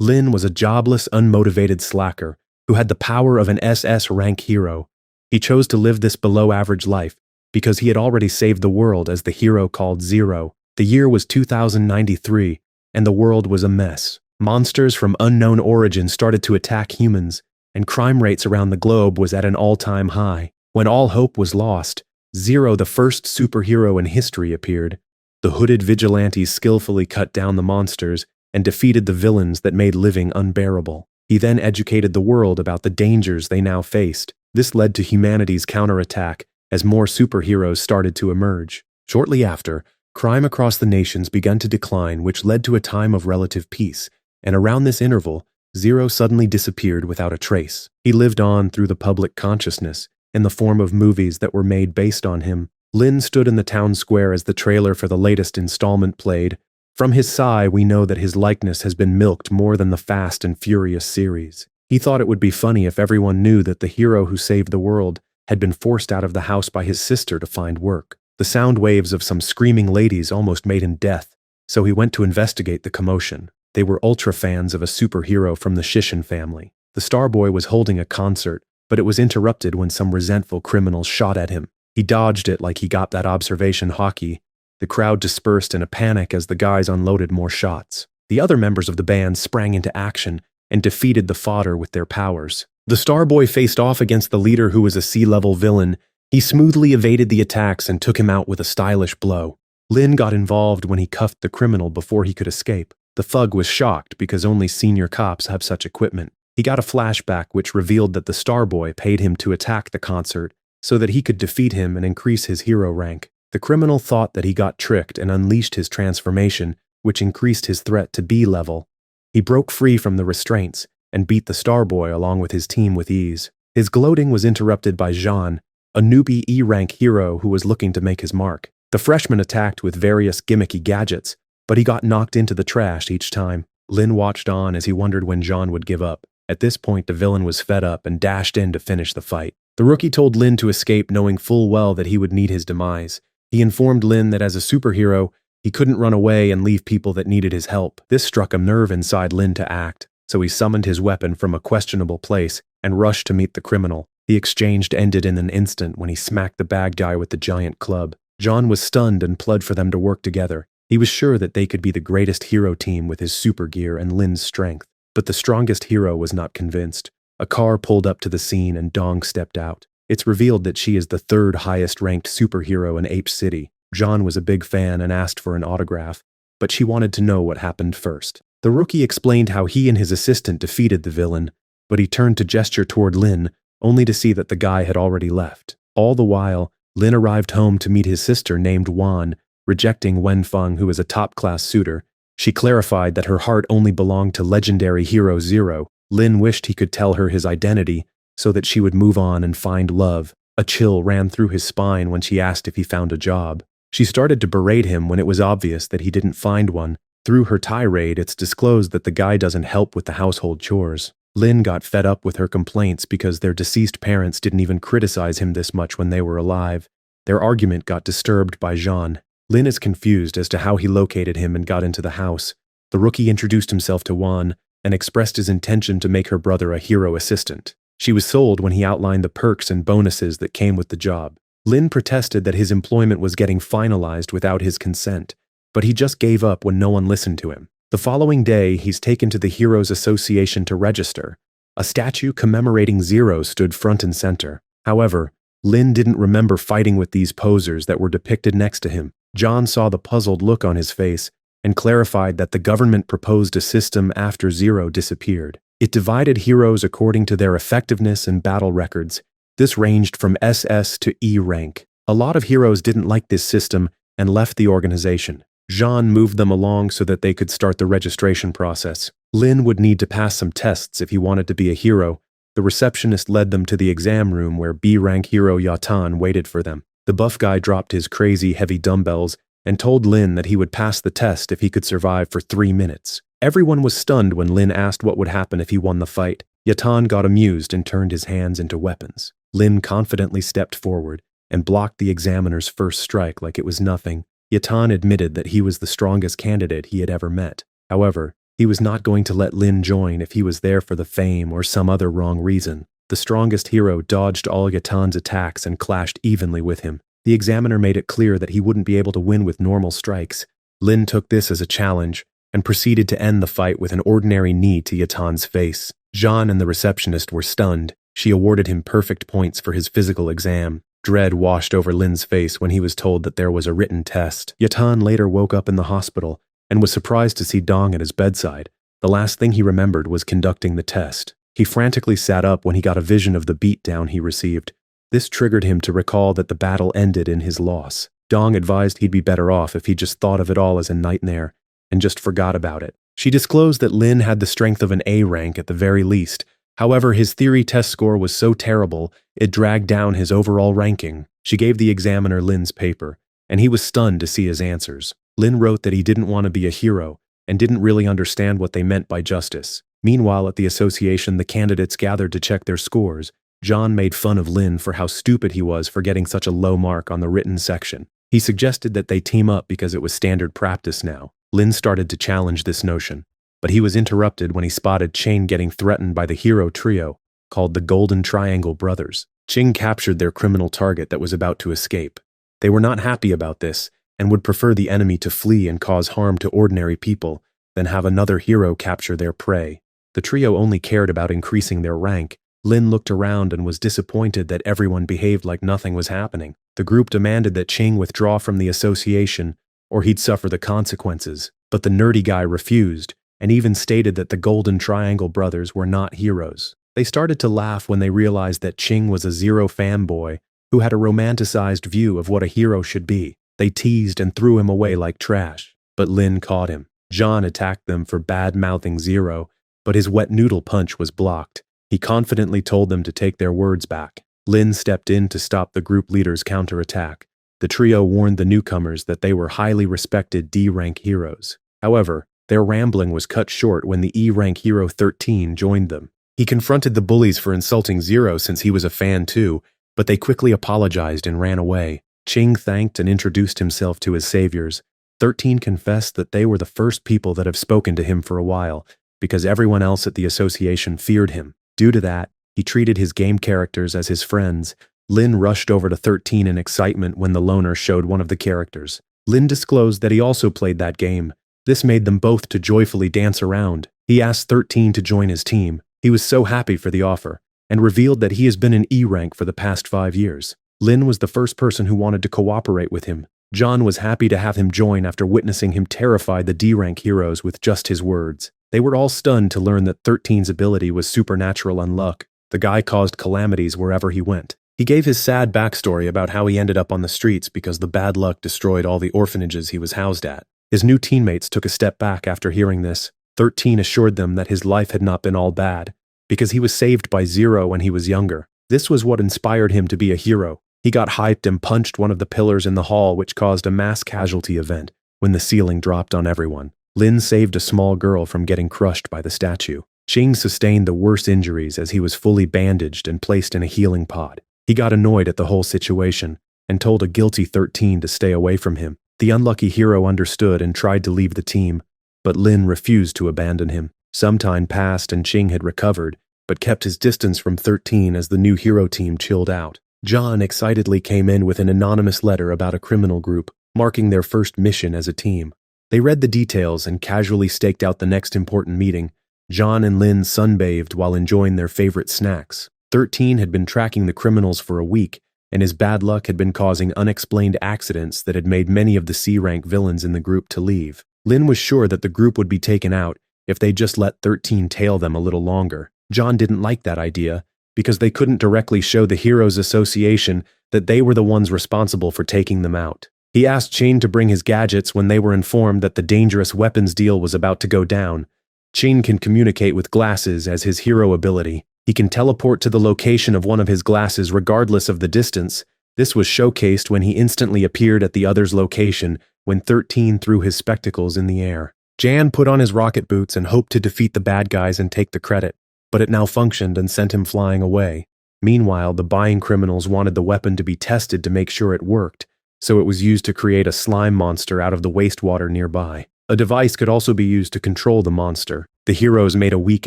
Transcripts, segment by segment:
Lynn was a jobless, unmotivated slacker who had the power of an SS rank hero. He chose to live this below-average life because he had already saved the world as the hero called Zero. The year was 2093, and the world was a mess. Monsters from unknown origin started to attack humans, and crime rates around the globe was at an all-time high. When all hope was lost, Zero, the first superhero in history, appeared. The hooded vigilantes skillfully cut down the monsters and defeated the villains that made living unbearable. He then educated the world about the dangers they now faced. This led to humanity's counterattack as more superheroes started to emerge. Shortly after, crime across the nations began to decline, which led to a time of relative peace, and around this interval, Zero suddenly disappeared without a trace. He lived on through the public consciousness in the form of movies that were made based on him. Lynn stood in the town square as the trailer for the latest installment played. From his sigh, we know that his likeness has been milked more than the Fast and Furious series. He thought it would be funny if everyone knew that the hero who saved the world had been forced out of the house by his sister to find work. The sound waves of some screaming ladies almost made him death, so he went to investigate the commotion. They were ultra fans of a superhero from the Shishin family. The Starboy was holding a concert, but it was interrupted when some resentful criminals shot at him. He dodged it like he got that observation hockey. The crowd dispersed in a panic as the guys unloaded more shots. The other members of the band sprang into action and defeated the fodder with their powers. The Starboy faced off against the leader, who was a C-level villain. He smoothly evaded the attacks and took him out with a stylish blow. Lynn got involved when he cuffed the criminal before he could escape. The thug was shocked because only senior cops have such equipment. He got a flashback which revealed that the Starboy paid him to attack the concert so that he could defeat him and increase his hero rank. The criminal thought that he got tricked and unleashed his transformation, which increased his threat to B level. He broke free from the restraints and beat the Starboy along with his team with ease. His gloating was interrupted by Jean, a newbie E-rank hero who was looking to make his mark. The freshman attacked with various gimmicky gadgets, but he got knocked into the trash each time. Lynn watched on as he wondered when Jean would give up. At this point, the villain was fed up and dashed in to finish the fight. The rookie told Lynn to escape, knowing full well that he would need his demise. He informed Lynn that as a superhero, he couldn't run away and leave people that needed his help. This struck a nerve inside Lynn to act, so he summoned his weapon from a questionable place and rushed to meet the criminal. The exchange ended in an instant when he smacked the bad guy with the giant club. John was stunned and pled for them to work together. He was sure that they could be the greatest hero team with his super gear and Lynn's strength. But the strongest hero was not convinced. A car pulled up to the scene and Dong stepped out. It's revealed that she is the third highest-ranked superhero in Ape City. John was a big fan and asked for an autograph, but she wanted to know what happened first. The rookie explained how he and his assistant defeated the villain, but he turned to gesture toward Lynn, only to see that the guy had already left. All the while, Lynn arrived home to meet his sister named Wan, rejecting Wen Feng, who is a top-class suitor. She clarified that her heart only belonged to legendary hero Zero. Lynn wished he could tell her his identity so that she would move on and find love. A chill ran through his spine when she asked if he found a job. She started to berate him when it was obvious that he didn't find one. Through her tirade, it's disclosed that the guy doesn't help with the household chores. Lynn got fed up with her complaints because their deceased parents didn't even criticize him this much when they were alive. Their argument got disturbed by Jean. Lynn is confused as to how he located him and got into the house. The rookie introduced himself to Wan and expressed his intention to make her brother a hero assistant. She was sold when he outlined the perks and bonuses that came with the job. Lynn protested that his employment was getting finalized without his consent, but he just gave up when no one listened to him. The following day, he's taken to the Heroes Association to register. A statue commemorating Zero stood front and center. However, Lynn didn't remember fighting with these posers that were depicted next to him. John saw the puzzled look on his face and clarified that the government proposed a system after Zero disappeared. It divided heroes according to their effectiveness and battle records. This ranged from SS to E rank. A lot of heroes didn't like this system and left the organization. Jean moved them along so that they could start the registration process. Lynn would need to pass some tests if he wanted to be a hero. The receptionist led them to the exam room where B-rank hero Yatan waited for them. The buff guy dropped his crazy heavy dumbbells and told Lynn that he would pass the test if he could survive for 3 minutes. Everyone was stunned when Lynn asked what would happen if he won the fight. Yatan got amused and turned his hands into weapons. Lynn confidently stepped forward and blocked the examiner's first strike like it was nothing. Yatan admitted that he was the strongest candidate he had ever met. However, He was not going to let Lynn join if he was there for the fame or some other wrong reason. The strongest hero dodged all Yatan's attacks and clashed evenly with him. The examiner made it clear that he wouldn't be able to win with normal strikes. Lynn took this as a challenge and proceeded to end the fight with an ordinary knee to Yatan's face. Jean and the receptionist were stunned. She awarded him perfect points for his physical exam. Dread washed over Lynn's face when he was told that there was a written test. Yatan later woke up in the hospital and was surprised to see Dong at his bedside. The last thing he remembered was conducting the test. He frantically sat up when he got a vision of the beatdown he received. This triggered him to recall that the battle ended in his loss. Dong advised he'd be better off if he just thought of it all as a nightmare and just forgot about it. She disclosed that Lynn had the strength of an A rank at the very least. However, his theory test score was so terrible, it dragged down his overall ranking. She gave the examiner Lynn's paper, and he was stunned to see his answers. Lynn wrote that he didn't want to be a hero and didn't really understand what they meant by justice. Meanwhile, at the association, the candidates gathered to check their scores. John made fun of Lynn for how stupid he was for getting such a low mark on the written section. He suggested that they team up because it was standard practice now. Lynn started to challenge this notion, but he was interrupted when he spotted Ching getting threatened by the hero trio, called the Golden Triangle Brothers. Ching captured their criminal target that was about to escape. They were not happy about this, and would prefer the enemy to flee and cause harm to ordinary people than have another hero capture their prey. The trio only cared about increasing their rank. Lynn looked around and was disappointed that everyone behaved like nothing was happening. The group demanded that Ching withdraw from the association or he'd suffer the consequences, but the nerdy guy refused and even stated that the Golden Triangle Brothers were not heroes. They started to laugh when they realized that Ching was a Zero fanboy who had a romanticized view of what a hero should be. They teased and threw him away like trash, but Lynn caught him. John attacked them for bad-mouthing Zero, but his wet noodle punch was blocked. He confidently told them to take their words back. Lynn stepped in to stop the group leader's counterattack. The trio warned the newcomers that they were highly respected D-rank heroes. However, their rambling was cut short when the E-rank hero 13 joined them. He confronted the bullies for insulting Zero since he was a fan too, but they quickly apologized and ran away. Ching thanked and introduced himself to his saviors. 13 confessed that they were the first people that have spoken to him for a while, because everyone else at the association feared him. Due to that, he treated his game characters as his friends. Lynn rushed over to 13 in excitement when the loner showed one of the characters. Lynn disclosed that he also played that game. This made them both to joyfully dance around. He asked 13 to join his team. He was so happy for the offer, and revealed that he has been in E rank for the past 5 years. Lynn was the first person who wanted to cooperate with him. John was happy to have him join after witnessing him terrify the D-rank heroes with just his words. They were all stunned to learn that 13's ability was supernatural unluck. The guy caused calamities wherever he went. He gave his sad backstory about how he ended up on the streets because the bad luck destroyed all the orphanages he was housed at. His new teammates took a step back after hearing this. 13 assured them that his life had not been all bad, because he was saved by Zero when he was younger. This was what inspired him to be a hero. He got hyped and punched one of the pillars in the hall, which caused a mass casualty event when the ceiling dropped on everyone. Lynn saved a small girl from getting crushed by the statue. Ching sustained the worst injuries as he was fully bandaged and placed in a healing pod. He got annoyed at the whole situation and told a guilty 13 to stay away from him. The unlucky hero understood and tried to leave the team, but Lynn refused to abandon him. Some time passed and Ching had recovered, but kept his distance from 13 as the new hero team chilled out. John excitedly came in with an anonymous letter about a criminal group, marking their first mission as a team. They read the details and casually staked out the next important meeting. John and Lynn sunbathed while enjoying their favorite snacks. 13 had been tracking the criminals for a week, and his bad luck had been causing unexplained accidents that had made many of the C-rank villains in the group to leave. Lynn was sure that the group would be taken out if they just let 13 tail them a little longer. John didn't like that idea, because they couldn't directly show the Heroes Association that they were the ones responsible for taking them out. He asked Ching to bring his gadgets when they were informed that the dangerous weapons deal was about to go down. Ching can communicate with glasses as his hero ability. He can teleport to the location of one of his glasses regardless of the distance. This was showcased when he instantly appeared at the other's location when 13 threw his spectacles in the air. Jan put on his rocket boots and hoped to defeat the bad guys and take the credit, but it malfunctioned and sent him flying away. Meanwhile, the buying criminals wanted the weapon to be tested to make sure it worked, so it was used to create a slime monster out of the wastewater nearby. A device could also be used to control the monster. The heroes made a weak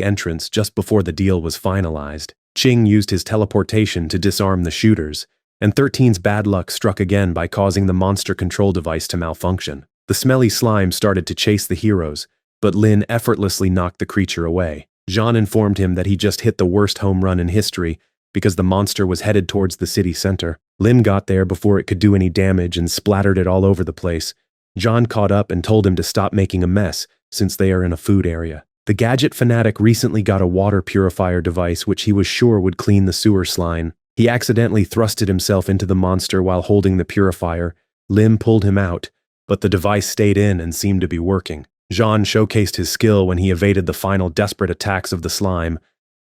entrance just before the deal was finalized. Ching used his teleportation to disarm the shooters, and 13's bad luck struck again by causing the monster control device to malfunction. The smelly slime started to chase the heroes, but Lynn effortlessly knocked the creature away. Jean informed him that he just hit the worst home run in history because the monster was headed towards the city center. Lynn got there before it could do any damage and splattered it all over the place. Jean caught up and told him to stop making a mess since they are in a food area. The gadget fanatic recently got a water purifier device which he was sure would clean the sewer slime. He accidentally thrusted himself into the monster while holding the purifier. Lynn pulled him out, but the device stayed in and seemed to be working. Jean showcased his skill when he evaded the final desperate attacks of the slime.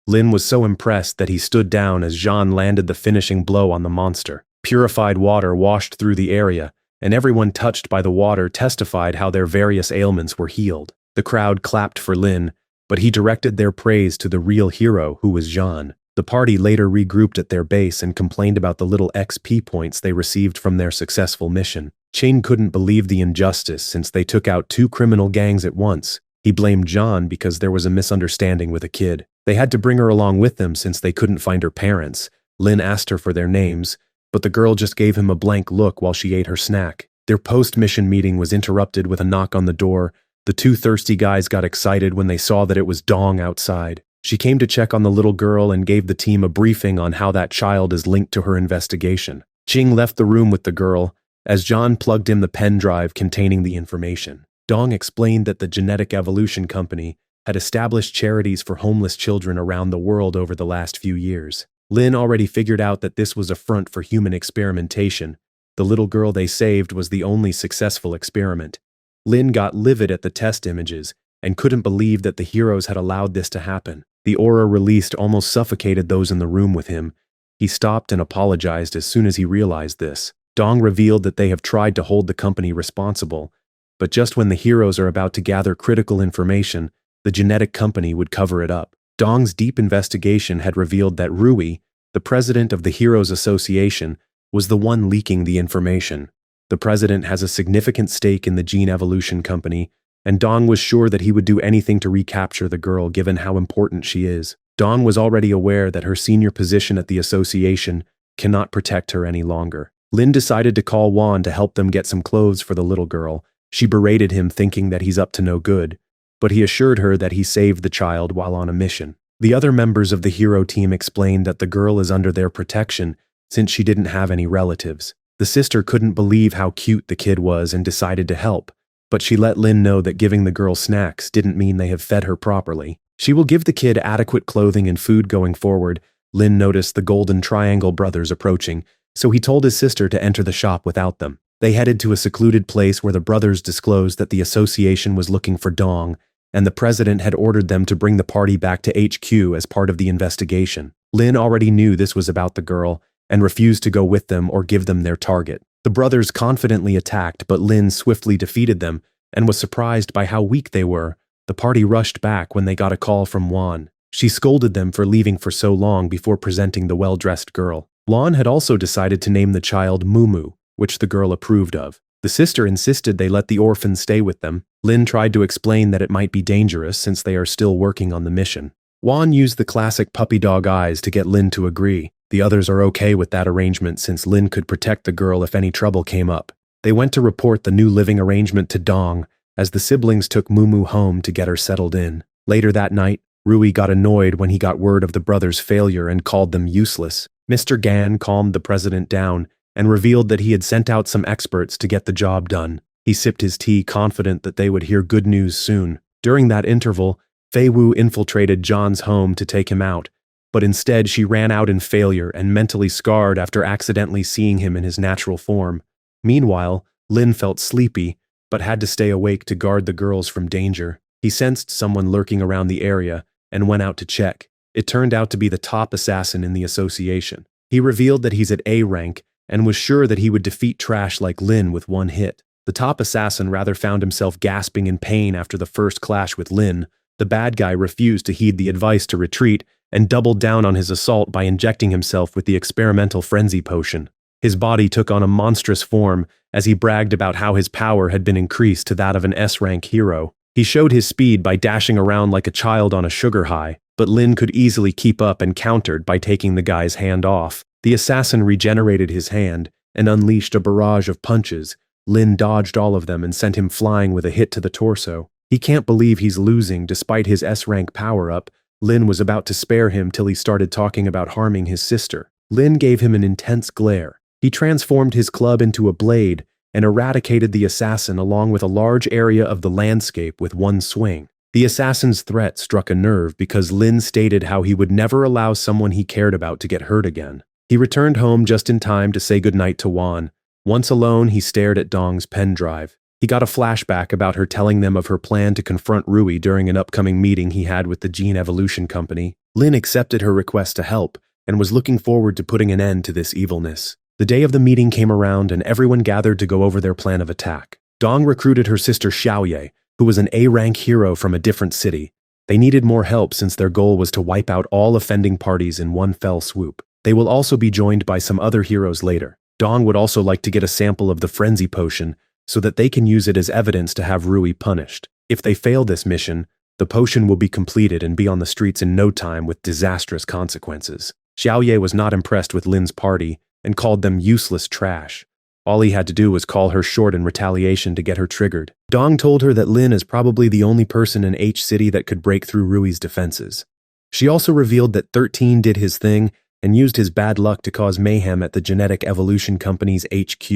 Lynn was so impressed that he stood down as Jean landed the finishing blow on the monster. Purified water washed through the area, and everyone touched by the water testified how their various ailments were healed. The crowd clapped for Lynn, but he directed their praise to the real hero, who was Jean. The party later regrouped at their base and complained about the little XP points they received from their successful mission. Ching couldn't believe the injustice since they took out 2 criminal gangs at once. He blamed Jean because there was a misunderstanding with a kid. They had to bring her along with them since they couldn't find her parents. Lynn asked her for their names, but the girl just gave him a blank look while she ate her snack. Their post-mission meeting was interrupted with a knock on the door. The 2 thirsty guys got excited when they saw that it was Dong outside. She came to check on the little girl and gave the team a briefing on how that child is linked to her investigation. Ching left the room with the girl as John plugged in the pen drive containing the information. Dong explained that the Genetic Evolution Company had established charities for homeless children around the world over the last few years. Lynn already figured out that this was a front for human experimentation. The little girl they saved was the only successful experiment. Lynn got livid at the test images and couldn't believe that the heroes had allowed this to happen. The aura released almost suffocated those in the room with him. He stopped and apologized as soon as he realized this. Dong revealed that they have tried to hold the company responsible, but just when the heroes are about to gather critical information, the genetic company would cover it up. Dong's deep investigation had revealed that Rui, the president of the Heroes Association, was the one leaking the information. The president has a significant stake in the Gene Evolution Company, and Dong was sure that he would do anything to recapture the girl given how important she is. Dong was already aware that her senior position at the association cannot protect her any longer. Lynn decided to call Juan to help them get some clothes for the little girl. She berated him thinking that he's up to no good, but he assured her that he saved the child while on a mission. The other members of the hero team explained that the girl is under their protection since she didn't have any relatives. The sister couldn't believe how cute the kid was and decided to help, but she let Lynn know that giving the girl snacks didn't mean they have fed her properly. She will give the kid adequate clothing and food going forward. Lynn noticed the Golden Triangle brothers approaching, so he told his sister to enter the shop without them. They headed to a secluded place where the brothers disclosed that the association was looking for Dong, and the president had ordered them to bring the party back to HQ as part of the investigation. Lynn already knew this was about the girl and refused to go with them or give them their target. The brothers confidently attacked, but Lynn swiftly defeated them and was surprised by how weak they were. The party rushed back when they got a call from Juan. She scolded them for leaving for so long before presenting the well-dressed girl. Juan had also decided to name the child Mumu, which the girl approved of. The sister insisted they let the orphan stay with them. Lynn tried to explain that it might be dangerous since they are still working on the mission. Juan used the classic puppy dog eyes to get Lynn to agree. The others are okay with that arrangement since Lynn could protect the girl if any trouble came up. They went to report the new living arrangement to Dong as the siblings took Mumu home to get her settled in. Later that night, Rui got annoyed when he got word of the brothers' failure and called them useless. Mr. Gan calmed the president down and revealed that he had sent out some experts to get the job done. He sipped his tea, confident that they would hear good news soon. During that interval, Fei Wu infiltrated John's home to take him out, but instead she ran out in failure and mentally scarred after accidentally seeing him in his natural form. Meanwhile, Lynn felt sleepy, but had to stay awake to guard the girls from danger. He sensed someone lurking around the area and went out to check. It turned out to be the top assassin in the association. He revealed that he's at A rank and was sure that he would defeat trash like Lynn with one hit. The top assassin rather found himself gasping in pain after the first clash with Lynn. The bad guy refused to heed the advice to retreat and doubled down on his assault by injecting himself with the experimental frenzy potion. His body took on a monstrous form as he bragged about how his power had been increased to that of an S-rank hero. He showed his speed by dashing around like a child on a sugar high, but Lynn could easily keep up and countered by taking the guy's hand off. The assassin regenerated his hand and unleashed a barrage of punches. Lynn dodged all of them and sent him flying with a hit to the torso. He can't believe he's losing despite his S-rank power-up. Lynn was about to spare him till he started talking about harming his sister. Lynn gave him an intense glare. He transformed his club into a blade and eradicated the assassin along with a large area of the landscape with one swing. The assassin's threat struck a nerve because Lynn stated how he would never allow someone he cared about to get hurt again. He returned home just in time to say goodnight to Juan. Once alone, he stared at Dong's pen drive. He got a flashback about her telling them of her plan to confront Rui during an upcoming meeting he had with the Gene Evolution Company. Lynn accepted her request to help and was looking forward to putting an end to this evilness. The day of the meeting came around and everyone gathered to go over their plan of attack. Dong recruited her sister Xiaoye, who was an A-rank hero from a different city. They needed more help since their goal was to wipe out all offending parties in one fell swoop. They will also be joined by some other heroes later. Dong would also like to get a sample of the frenzy potion so that they can use it as evidence to have Rui punished. If they fail this mission, the potion will be completed and be on the streets in no time with disastrous consequences. Xiaoye was not impressed with Lin's party and called them useless trash. All he had to do was call her short in retaliation to get her triggered. Dong told her that Lynn is probably the only person in H City that could break through Rui's defenses. She also revealed that 13 did his thing and used his bad luck to cause mayhem at the Genetic Evolution Company's HQ,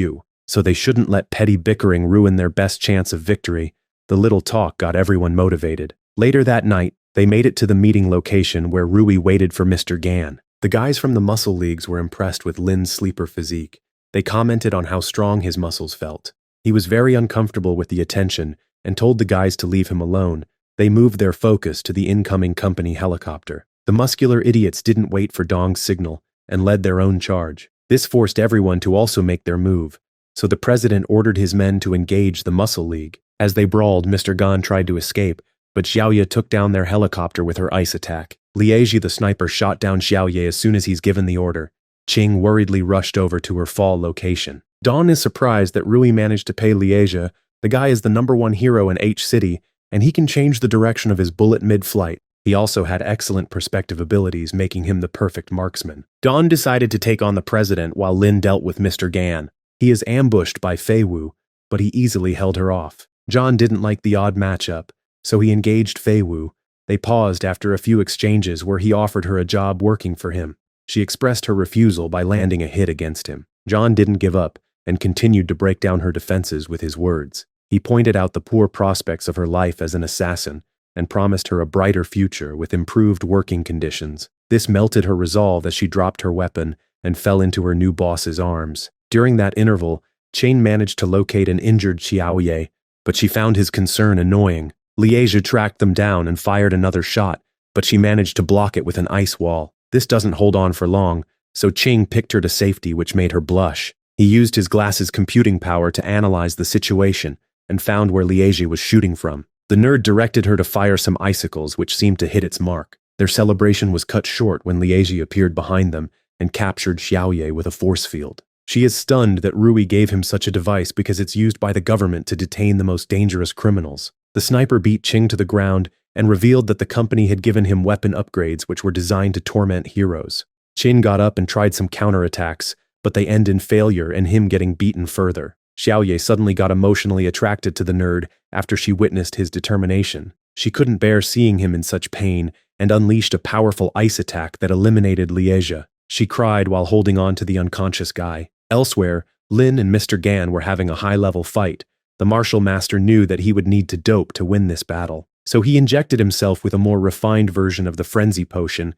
so they shouldn't let petty bickering ruin their best chance of victory. The little talk got everyone motivated. Later that night, they made it to the meeting location where Rui waited for Mr. Gan. The guys from the muscle leagues were impressed with Lin's sleeper physique. They commented on how strong his muscles felt. He was very uncomfortable with the attention and told the guys to leave him alone. They moved their focus to the incoming company helicopter. The muscular idiots didn't wait for Dong's signal and led their own charge. This forced everyone to also make their move, so the president ordered his men to engage the muscle league. As they brawled, Mr. Gan tried to escape, but Xiaoye took down their helicopter with her ice attack. Liege the sniper shot down Xiaoye as soon as he's given the order. Qing worriedly rushed over to her fall location. Dawn is surprised that Rui managed to pay Liege. The guy is the #1 hero in H City, and he can change the direction of his bullet mid-flight. He also had excellent perspective abilities, making him the perfect marksman. Dawn decided to take on the president while Lin dealt with Mr. Gan. He is ambushed by Fei Wu, but he easily held her off. John didn't like the odd matchup, so he engaged Fei Wu. They paused after a few exchanges where he offered her a job working for him. She expressed her refusal by landing a hit against him. John didn't give up and continued to break down her defenses with his words. He pointed out the poor prospects of her life as an assassin and promised her a brighter future with improved working conditions. This melted her resolve as she dropped her weapon and fell into her new boss's arms. During that interval, Chain managed to locate an injured Xiaoye, but she found his concern annoying. Liege tracked them down and fired another shot, but she managed to block it with an ice wall. This doesn't hold on for long, so Qing picked her to safety, which made her blush. He used his glasses' computing power to analyze the situation and found where Liege was shooting from. The nerd directed her to fire some icicles, which seemed to hit its mark. Their celebration was cut short when Liege appeared behind them and captured Xiaoye with a force field. She is stunned that Rui gave him such a device because it's used by the government to detain the most dangerous criminals. The sniper beat Qing to the ground and revealed that the company had given him weapon upgrades which were designed to torment heroes. Qin got up and tried some counterattacks, but they end in failure and him getting beaten further. Xiaoye suddenly got emotionally attracted to the nerd after she witnessed his determination. She couldn't bear seeing him in such pain and unleashed a powerful ice attack that eliminated Liege. She cried while holding on to the unconscious guy. Elsewhere, Lin and Mr. Gan were having a high-level fight. The martial master knew that he would need to dope to win this battle, so he injected himself with a more refined version of the frenzy potion.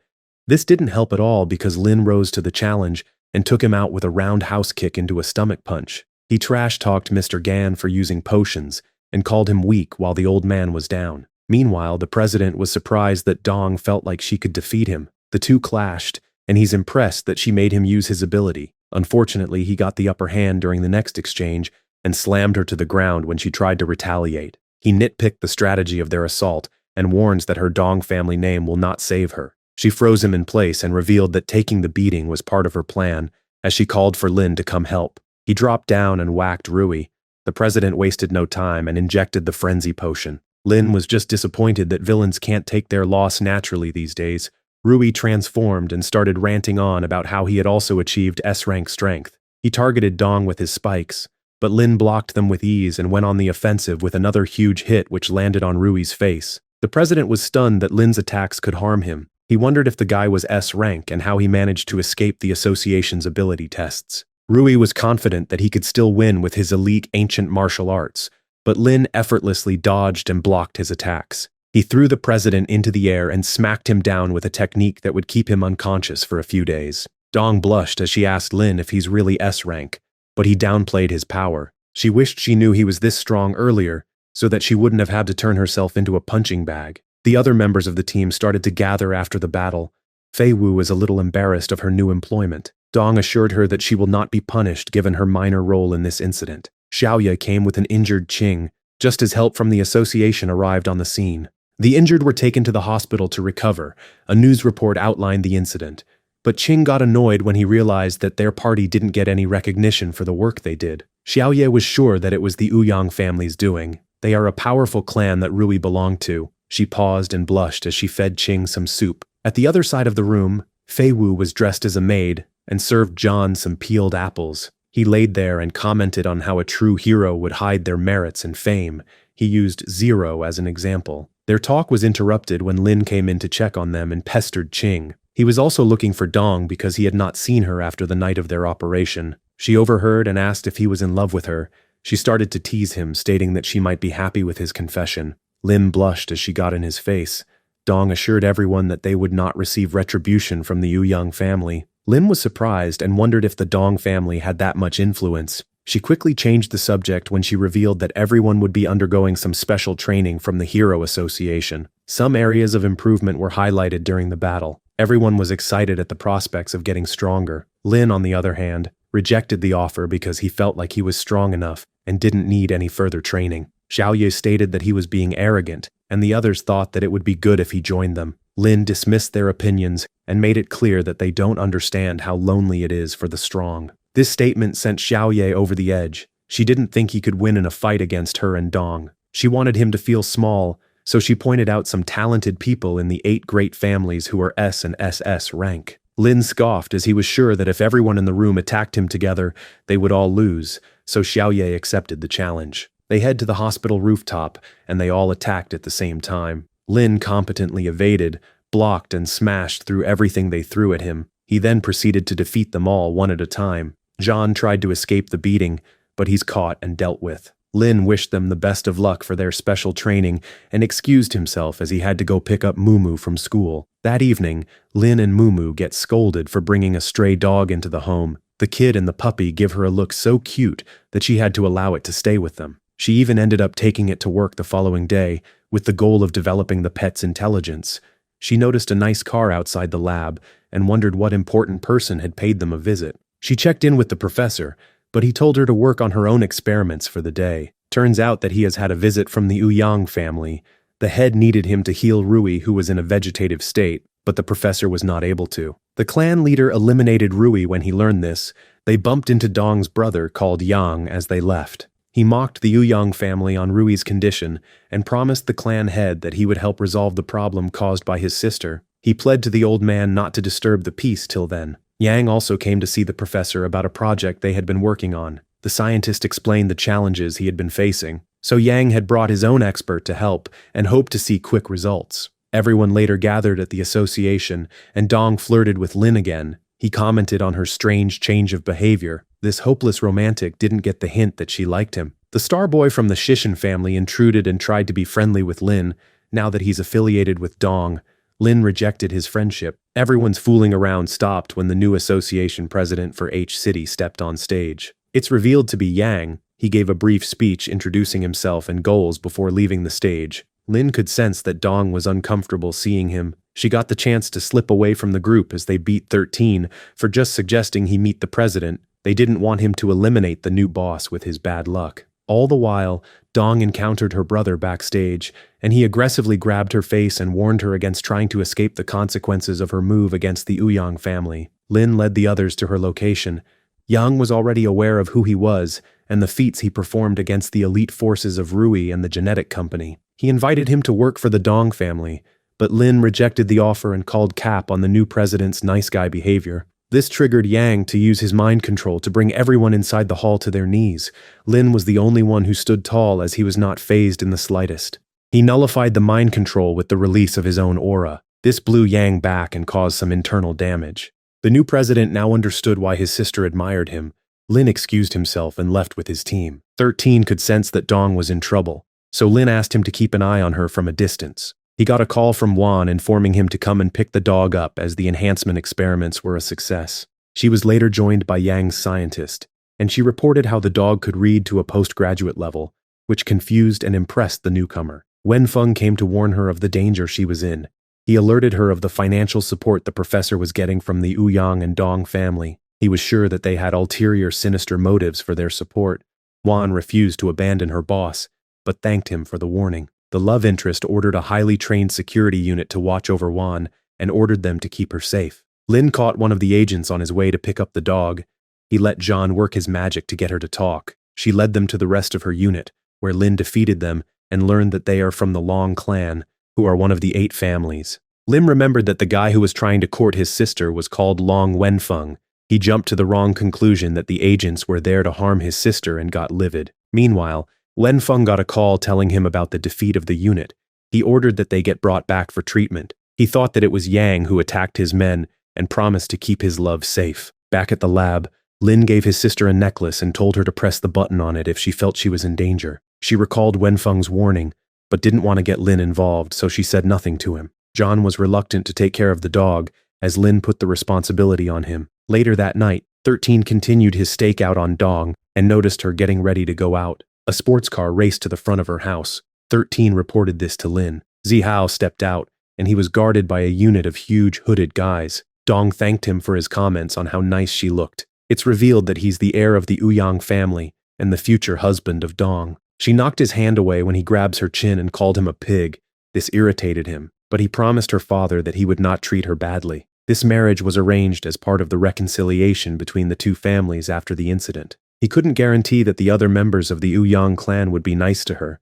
This didn't help at all because Lin rose to the challenge and took him out with a roundhouse kick into a stomach punch. He trash-talked Mr. Gan for using potions and called him weak while the old man was down. Meanwhile, the president was surprised that Dong felt like she could defeat him. The two clashed, and he's impressed that she made him use his ability. Unfortunately, he got the upper hand during the next exchange and slammed her to the ground when she tried to retaliate. He nitpicked the strategy of their assault and warns that her Dong family name will not save her. She froze him in place and revealed that taking the beating was part of her plan as she called for Lynn to come help. He dropped down and whacked Rui. The president wasted no time and injected the frenzy potion. Lynn was just disappointed that villains can't take their loss naturally these days. Rui transformed and started ranting on about how he had also achieved S-rank strength. He targeted Dong with his spikes, but Lynn blocked them with ease and went on the offensive with another huge hit which landed on Rui's face. The president was stunned that Lynn's attacks could harm him. He wondered if the guy was S-rank and how he managed to escape the association's ability tests. Rui was confident that he could still win with his elite ancient martial arts, but Lynn effortlessly dodged and blocked his attacks. He threw the president into the air and smacked him down with a technique that would keep him unconscious for a few days. Dong blushed as she asked Lynn if he's really S-rank, but he downplayed his power. She wished she knew he was this strong earlier, so that she wouldn't have had to turn herself into a punching bag. The other members of the team started to gather after the battle. Fei Wu was a little embarrassed of her new employment. Dong assured her that she will not be punished given her minor role in this incident. Xiaoye came with an injured Qing, just as help from the association arrived on the scene. The injured were taken to the hospital to recover. A news report outlined the incident. But Qing got annoyed when he realized that their party didn't get any recognition for the work they did. Xiaoye was sure that it was the Ouyang family's doing. They are a powerful clan that Rui belonged to. She paused and blushed as she fed Qing some soup. At the other side of the room, Fei Wu was dressed as a maid and served John some peeled apples. He laid there and commented on how a true hero would hide their merits and fame. He used Zero as an example. Their talk was interrupted when Lin came in to check on them and pestered Qing. He was also looking for Dong because he had not seen her after the night of their operation. She overheard and asked if he was in love with her. She started to tease him, stating that she might be happy with his confession. Lin blushed as she got in his face. Dong assured everyone that they would not receive retribution from the Ouyang family. Lin was surprised and wondered if the Dong family had that much influence. She quickly changed the subject when she revealed that everyone would be undergoing some special training from the Hero Association. Some areas of improvement were highlighted during the battle. Everyone was excited at the prospects of getting stronger. Lin, on the other hand, rejected the offer because he felt like he was strong enough and didn't need any further training. Xiaoye stated that he was being arrogant, and the others thought that it would be good if he joined them. Lin dismissed their opinions and made it clear that they don't understand how lonely it is for the strong. This statement sent Xiaoye over the edge. She didn't think he could win in a fight against her and Dong. She wanted him to feel small, so she pointed out some talented people in the 8 great families who are S and SS rank. Lin scoffed as he was sure that if everyone in the room attacked him together, they would all lose, so Xiaoye accepted the challenge. They head to the hospital rooftop, and they all attacked at the same time. Lin competently evaded, blocked, and smashed through everything they threw at him. He then proceeded to defeat them all one at a time. Zhan tried to escape the beating, but he's caught and dealt with. Lin wished them the best of luck for their special training and excused himself as he had to go pick up Mumu from school. That evening, Lin and Mumu get scolded for bringing a stray dog into the home. The kid and the puppy give her a look so cute that she had to allow it to stay with them. She even ended up taking it to work the following day with the goal of developing the pet's intelligence. She noticed a nice car outside the lab and wondered what important person had paid them a visit. She checked in with the professor, but he told her to work on her own experiments for the day. Turns out that he has had a visit from the Ouyang family. The head needed him to heal Rui, who was in a vegetative state, but the professor was not able to. The clan leader eliminated Rui when he learned this. They bumped into Dong's brother called Yang as they left. He mocked the Ouyang family on Rui's condition and promised the clan head that he would help resolve the problem caused by his sister. He pled to the old man not to disturb the peace till then. Yang also came to see the professor about a project they had been working on. The scientist explained the challenges he had been facing, so Yang had brought his own expert to help and hoped to see quick results. Everyone later gathered at the association, and Dong flirted with Lin again. He commented on her strange change of behavior. This hopeless romantic didn't get the hint that she liked him. The star boy from the Shishin family intruded and tried to be friendly with Lin. Now that he's affiliated with Dong, Lin rejected his friendship. Everyone's fooling around stopped when the new association president for H City stepped on stage. It's revealed to be Yang. He gave a brief speech introducing himself and goals before leaving the stage. Lin could sense that Dong was uncomfortable seeing him. She got the chance to slip away from the group as they beat 13 for just suggesting he meet the president. They didn't want him to eliminate the new boss with his bad luck. All the while, Dong encountered her brother backstage, and he aggressively grabbed her face and warned her against trying to escape the consequences of her move against the Ouyang family. Lynn led the others to her location. Yang was already aware of who he was and the feats he performed against the elite forces of Rui and the genetic company. He invited him to work for the Dong family, but Lynn rejected the offer and called cap on the new president's nice guy behavior. This triggered Yang to use his mind control to bring everyone inside the hall to their knees. Lynn was the only one who stood tall, as he was not fazed in the slightest. He nullified the mind control with the release of his own aura. This blew Yang back and caused some internal damage. The new president now understood why his sister admired him. Lynn excused himself and left with his team. 13 could sense that Dong was in trouble, so Lynn asked him to keep an eye on her from a distance. He got a call from Juan informing him to come and pick the dog up, as the enhancement experiments were a success. She was later joined by Yang's scientist, and she reported how the dog could read to a postgraduate level, which confused and impressed the newcomer. Wenfeng came to warn her of the danger she was in. He alerted her of the financial support the professor was getting from the Ouyang and Dong family. He was sure that they had ulterior sinister motives for their support. Juan refused to abandon her boss, but thanked him for the warning. The love interest ordered a highly trained security unit to watch over Juan and ordered them to keep her safe. Lynn caught one of the agents on his way to pick up the dog. He let John work his magic to get her to talk. She led them to the rest of her unit, where Lynn defeated them and learned that they are from the Long clan, who are one of the 8 families. Lim remembered that the guy who was trying to court his sister was called Long Wenfeng. He jumped to the wrong conclusion that the agents were there to harm his sister and got livid. Meanwhile, Wenfeng got a call telling him about the defeat of the unit. He ordered that they get brought back for treatment. He thought that it was Yang who attacked his men and promised to keep his love safe. Back at the lab, Lin gave his sister a necklace and told her to press the button on it if she felt she was in danger. She recalled Wenfeng's warning, but didn't want to get Lin involved, so she said nothing to him. John was reluctant to take care of the dog, as Lin put the responsibility on him. Later that night, 13 continued his stakeout on Dong and noticed her getting ready to go out. A sports car raced to the front of her house. 13 reported this to Lin. Zihao stepped out, and he was guarded by a unit of huge hooded guys. Dong thanked him for his comments on how nice she looked. It's revealed that he's the heir of the Ouyang family and the future husband of Dong. She knocked his hand away when he grabs her chin and called him a pig. This irritated him, but he promised her father that he would not treat her badly. This marriage was arranged as part of the reconciliation between the two families after the incident. He couldn't guarantee that the other members of the Ouyang clan would be nice to her,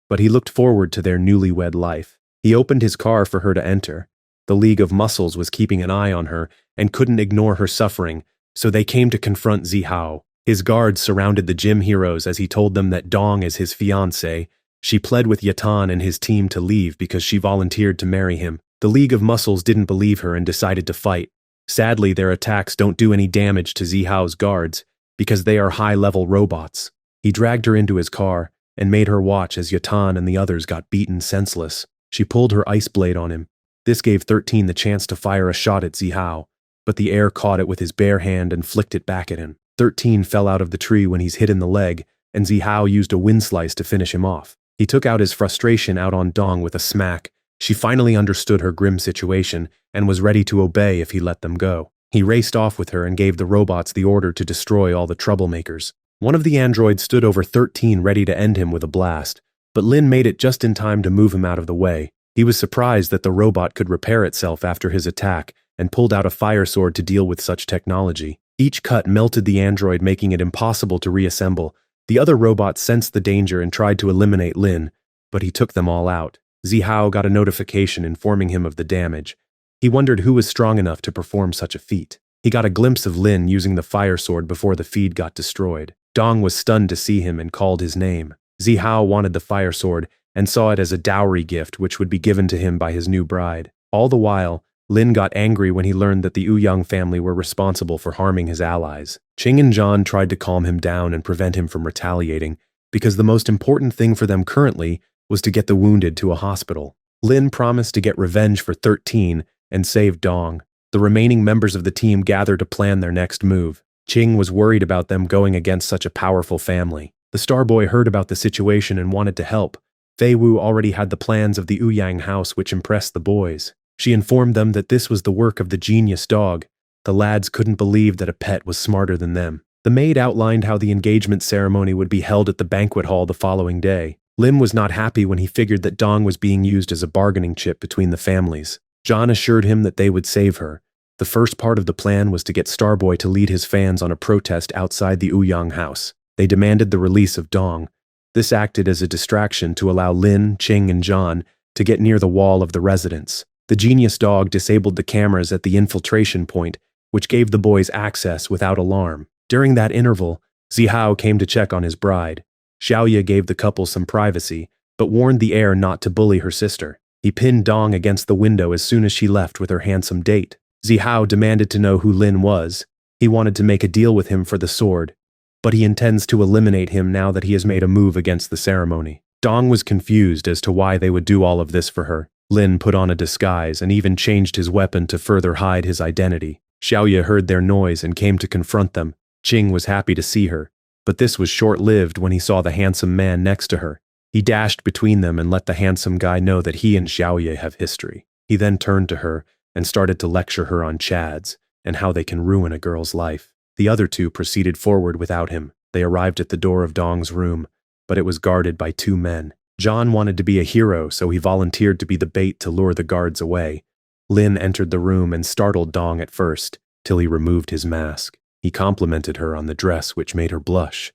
but he looked forward to their newlywed life. He opened his car for her to enter. The League of Muscles was keeping an eye on her and couldn't ignore her suffering, so they came to confront Zihao. His guards surrounded the gym heroes as he told them that Dong is his fiancée. She pled with Yatan and his team to leave because she volunteered to marry him. The League of Muscles didn't believe her and decided to fight. Sadly, their attacks don't do any damage to Zihao's guards because they are high-level robots. He dragged her into his car and made her watch as Yatan and the others got beaten senseless. She pulled her ice blade on him. This gave 13 the chance to fire a shot at Zihao, but the heir caught it with his bare hand and flicked it back at him. 13 fell out of the tree when he's hit in the leg, and Zihao used a wind slice to finish him off. He took out his frustration out on Dong with a smack. She finally understood her grim situation and was ready to obey if he let them go. He raced off with her and gave the robots the order to destroy all the troublemakers. One of the androids stood over 13 ready to end him with a blast, but Lin made it just in time to move him out of the way. He was surprised that the robot could repair itself after his attack and pulled out a fire sword to deal with such technology. Each cut melted the android, making it impossible to reassemble. The other robots sensed the danger and tried to eliminate Lin, but he took them all out. Zihao got a notification informing him of the damage. He wondered who was strong enough to perform such a feat. He got a glimpse of Lin using the fire sword before the feed got destroyed. Dong was stunned to see him and called his name. Zihao wanted the fire sword and saw it as a dowry gift which would be given to him by his new bride. All the while, Lin got angry when he learned that the Ouyang family were responsible for harming his allies. Qing and Zhan tried to calm him down and prevent him from retaliating, because the most important thing for them currently was to get the wounded to a hospital. Lin promised to get revenge for 13 and save Dong. The remaining members of the team gathered to plan their next move. Qing was worried about them going against such a powerful family. The Starboy heard about the situation and wanted to help. Fei Wu already had the plans of the Ouyang house, which impressed the boys. She informed them that this was the work of the genius dog. The lads couldn't believe that a pet was smarter than them. The maid outlined how the engagement ceremony would be held at the banquet hall the following day. Lim was not happy when he figured that Dong was being used as a bargaining chip between the families. John assured him that they would save her, The first part of the plan was to get Starboy to lead his fans on a protest outside the Ouyang house. They demanded the release of Dong. This acted as a distraction to allow Lin, Ching, and John to get near the wall of the residence. The genius dog disabled the cameras at the infiltration point, which gave the boys access without alarm. During that interval, Zihao came to check on his bride. Xiaoye gave the couple some privacy, but warned the heir not to bully her sister. He pinned Dong against the window as soon as she left with her handsome date. Zihao demanded to know who Lin was. He wanted to make a deal with him for the sword, but he intends to eliminate him now that he has made a move against the ceremony. Dong was confused as to why they would do all of this for her. Lin put on a disguise and even changed his weapon to further hide his identity. Xiaoye heard their noise and came to confront them. Qing was happy to see her, but this was short-lived when he saw the handsome man next to her. He dashed between them and let the handsome guy know that he and Xiaoye have history. He then turned to her and started to lecture her on chads and how they can ruin a girl's life. The other two proceeded forward without him. They arrived at the door of Dong's room, but it was guarded by two men. John wanted to be a hero, so he volunteered to be the bait to lure the guards away. Lin entered the room and startled Dong at first, till he removed his mask. He complimented her on the dress, which made her blush.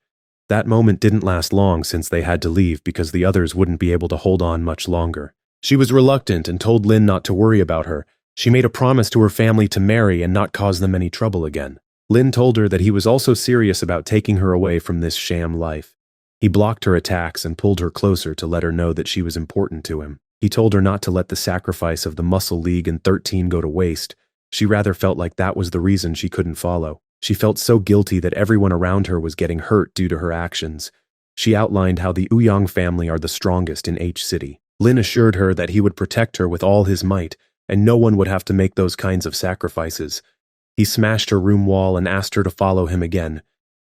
That moment didn't last long since they had to leave because the others wouldn't be able to hold on much longer. She was reluctant and told Lin not to worry about her. She made a promise to her family to marry and not cause them any trouble again. Lin told her that he was also serious about taking her away from this sham life. He blocked her attacks and pulled her closer to let her know that she was important to him. He told her not to let the sacrifice of the Muscle League and 13 go to waste. She rather felt like that was the reason she couldn't follow. She felt so guilty that everyone around her was getting hurt due to her actions. She outlined how the Ouyang family are the strongest in H City. Lin assured her that he would protect her with all his might, and no one would have to make those kinds of sacrifices. He smashed her room wall and asked her to follow him again.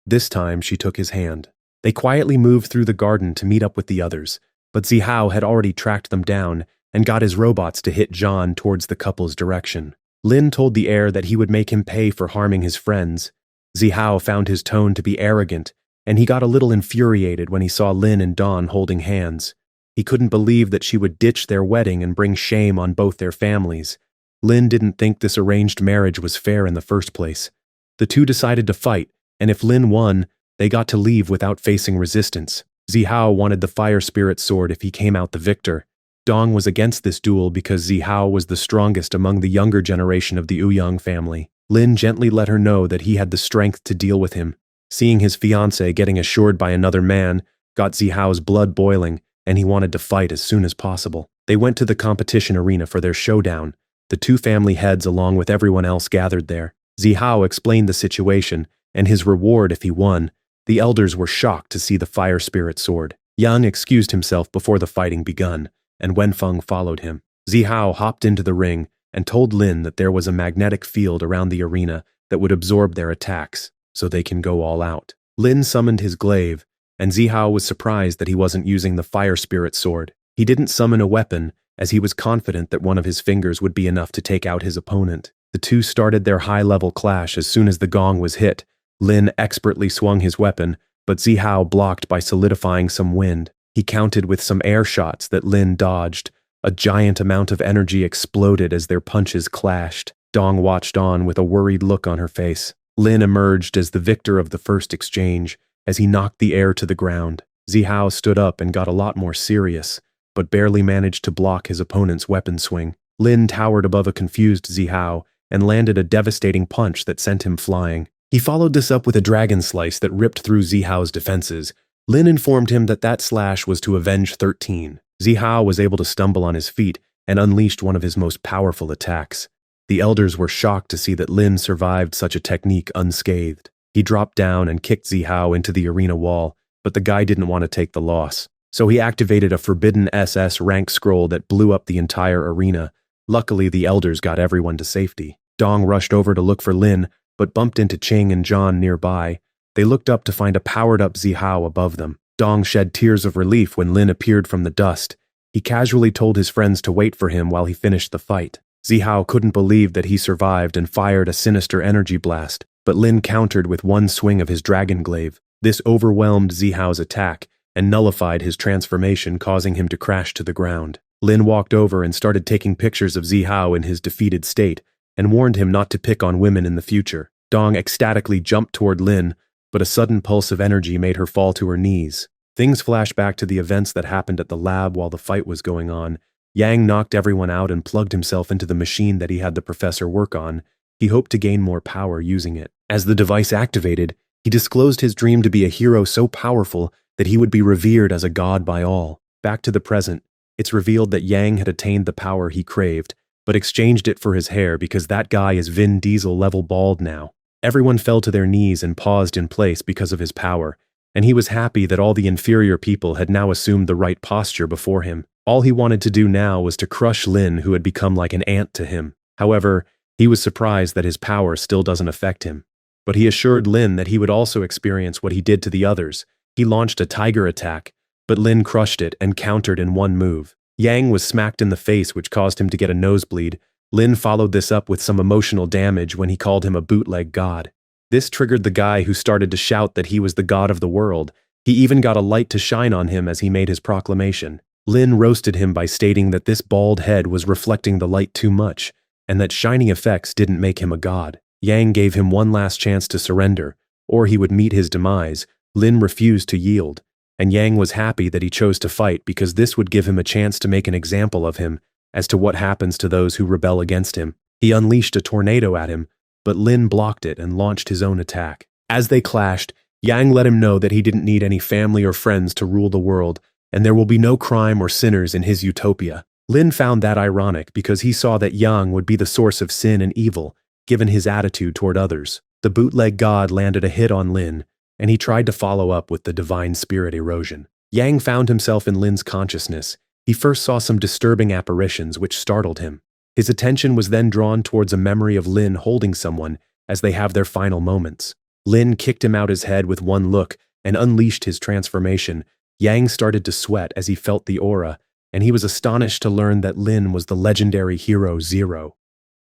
This time, she took his hand. They quietly moved through the garden to meet up with the others, but Zihao had already tracked them down and got his robots to hit John towards the couple's direction. Lin told the heir that he would make him pay for harming his friends. Zihao found his tone to be arrogant, and he got a little infuriated when he saw Lin and Dawn holding hands. He couldn't believe that she would ditch their wedding and bring shame on both their families. Lin didn't think this arranged marriage was fair in the first place. The two decided to fight, and if Lin won, they got to leave without facing resistance. Zihao wanted the fire spirit sword if he came out the victor. Dong was against this duel because Zihao was the strongest among the younger generation of the Ouyang family. Lin gently let her know that he had the strength to deal with him. Seeing his fiancée getting assured by another man got Zihao's blood boiling, and he wanted to fight as soon as possible. They went to the competition arena for their showdown. The two family heads along with everyone else gathered there. Zihao explained the situation and his reward if he won. The elders were shocked to see the fire spirit sword. Yang excused himself before the fighting begun, and Wenfeng followed him. Zihao hopped into the ring and told Lin that there was a magnetic field around the arena that would absorb their attacks, so they can go all out. Lin summoned his glaive, and Zihao was surprised that he wasn't using the fire spirit sword. He didn't summon a weapon, as he was confident that one of his fingers would be enough to take out his opponent. The two started their high-level clash as soon as the gong was hit. Lin expertly swung his weapon, but Zihao blocked by solidifying some wind. He countered with some air shots that Lin dodged. A giant amount of energy exploded as their punches clashed. Dong watched on with a worried look on her face. Lin emerged as the victor of the first exchange, as he knocked the air to the ground. Zihao stood up and got a lot more serious, but barely managed to block his opponent's weapon swing. Lin towered above a confused Zihao and landed a devastating punch that sent him flying. He followed this up with a dragon slice that ripped through Zihao's defenses. Lin informed him that that slash was to avenge 13. Zihao was able to stumble on his feet and unleashed one of his most powerful attacks. The elders were shocked to see that Lin survived such a technique unscathed. He dropped down and kicked Zihao into the arena wall, but the guy didn't want to take the loss. So he activated a forbidden SS rank scroll that blew up the entire arena. Luckily, the elders got everyone to safety. Dong rushed over to look for Lin, but bumped into Ching and John nearby. They looked up to find a powered-up Zihao above them. Dong shed tears of relief when Lin appeared from the dust. He casually told his friends to wait for him while he finished the fight. Zihao couldn't believe that he survived and fired a sinister energy blast, but Lin countered with one swing of his dragon glaive. This overwhelmed Zihao's attack and nullified his transformation, causing him to crash to the ground. Lin walked over and started taking pictures of Zihao in his defeated state, and warned him not to pick on women in the future. Dong ecstatically jumped toward Lynn, but a sudden pulse of energy made her fall to her knees. Things flash back to the events that happened at the lab while the fight was going on. Yang knocked everyone out and plugged himself into the machine that he had the professor work on. He hoped to gain more power using it. As the device activated, he disclosed his dream to be a hero so powerful that he would be revered as a god by all. Back to the present, it's revealed that Yang had attained the power he craved, but exchanged it for his hair because that guy is Vin Diesel-level bald now. Everyone fell to their knees and paused in place because of his power, and he was happy that all the inferior people had now assumed the right posture before him. All he wanted to do now was to crush Lynn, who had become like an ant to him. However, he was surprised that his power still doesn't affect him. But he assured Lynn that he would also experience what he did to the others. He launched a tiger attack, but Lynn crushed it and countered in one move. Yang was smacked in the face, which caused him to get a nosebleed. Lynn followed this up with some emotional damage when he called him a bootleg god. This triggered the guy, who started to shout that he was the god of the world. He even got a light to shine on him as he made his proclamation. Lynn roasted him by stating that this bald head was reflecting the light too much, and that shiny effects didn't make him a god. Yang gave him one last chance to surrender, or he would meet his demise. Lynn refused to yield, and Yang was happy that he chose to fight because this would give him a chance to make an example of him as to what happens to those who rebel against him. He unleashed a tornado at him, but Lynn blocked it and launched his own attack. As they clashed, Yang let him know that he didn't need any family or friends to rule the world, and there will be no crime or sinners in his utopia. Lynn found that ironic because he saw that Yang would be the source of sin and evil, given his attitude toward others. The bootleg god landed a hit on Lynn, and he tried to follow up with the divine spirit erosion. Yang found himself in Lynn's consciousness. He first saw some disturbing apparitions which startled him. His attention was then drawn towards a memory of Lynn holding someone as they have their final moments. Lynn kicked him out his head with one look and unleashed his transformation. Yang started to sweat as he felt the aura, and he was astonished to learn that Lynn was the legendary hero Zero.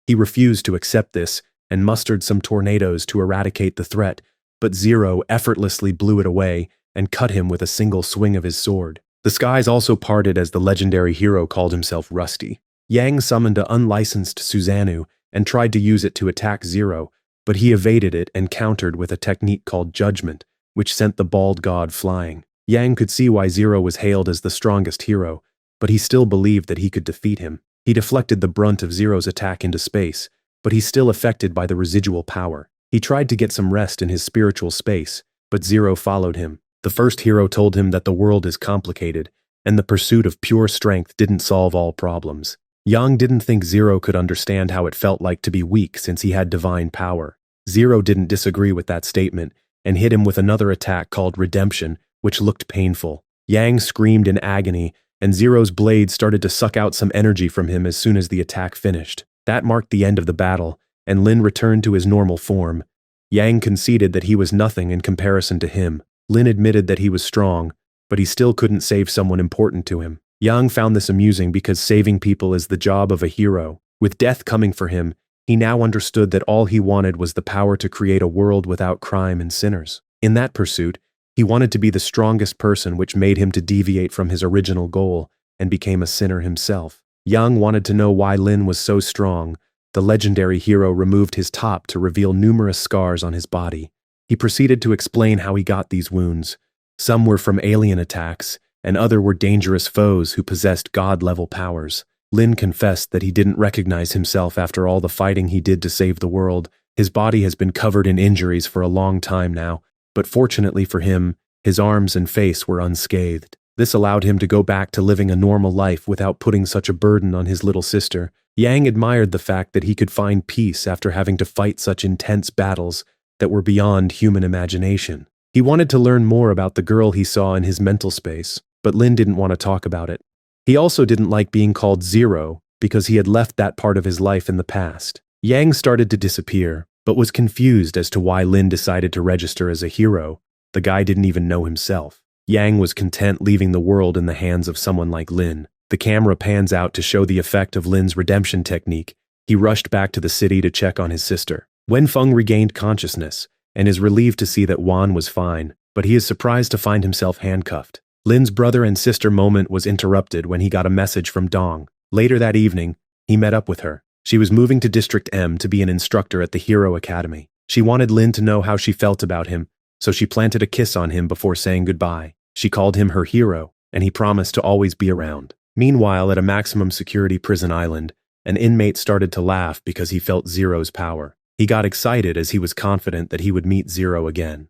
He refused to accept this and mustered some tornadoes to eradicate the threat, but Zero effortlessly blew it away and cut him with a single swing of his sword. The skies also parted as the legendary hero called himself Rusty. Yang summoned an unlicensed Susanoo and tried to use it to attack Zero, but he evaded it and countered with a technique called Judgment, which sent the bald god flying. Yang could see why Zero was hailed as the strongest hero, but he still believed that he could defeat him. He deflected the brunt of Zero's attack into space, but he's still affected by the residual power. He tried to get some rest in his spiritual space, but Zero followed him. The first hero told him that the world is complicated, and the pursuit of pure strength didn't solve all problems. Yang didn't think Zero could understand how it felt like to be weak since he had divine power. Zero didn't disagree with that statement, and hit him with another attack called Redemption, which looked painful. Yang screamed in agony, and Zero's blade started to suck out some energy from him as soon as the attack finished. That marked the end of the battle, and Lin returned to his normal form. Yang conceded that he was nothing in comparison to him. Lin admitted that he was strong, but he still couldn't save someone important to him. Yang found this amusing because saving people is the job of a hero. With death coming for him, he now understood that all he wanted was the power to create a world without crime and sinners. In that pursuit, he wanted to be the strongest person, which made him to deviate from his original goal and became a sinner himself. Yang wanted to know why Lin was so strong. The legendary hero removed his top to reveal numerous scars on his body. He proceeded to explain how he got these wounds. Some were from alien attacks, and other were dangerous foes who possessed god-level powers. Lin confessed that he didn't recognize himself after all the fighting he did to save the world. His body has been covered in injuries for a long time now, but fortunately for him, his arms and face were unscathed. This allowed him to go back to living a normal life without putting such a burden on his little sister. Yang admired the fact that he could find peace after having to fight such intense battles that were beyond human imagination. He wanted to learn more about the girl he saw in his mental space, but Lin didn't want to talk about it. He also didn't like being called Zero because he had left that part of his life in the past. Yang started to disappear, but was confused as to why Lin decided to register as a hero. The guy didn't even know himself. Yang was content leaving the world in the hands of someone like Lin. The camera pans out to show the effect of Lin's redemption technique. He rushed back to the city to check on his sister. Wenfeng regained consciousness and is relieved to see that Wan was fine, but he is surprised to find himself handcuffed. Lin's brother and sister moment was interrupted when he got a message from Dong. Later that evening, he met up with her. She was moving to District M to be an instructor at the Hero Academy. She wanted Lynn to know how she felt about him, so she planted a kiss on him before saying goodbye. She called him her hero, and he promised to always be around. Meanwhile, at a maximum security prison island, an inmate started to laugh because he felt Zero's power. He got excited as he was confident that he would meet Zero again.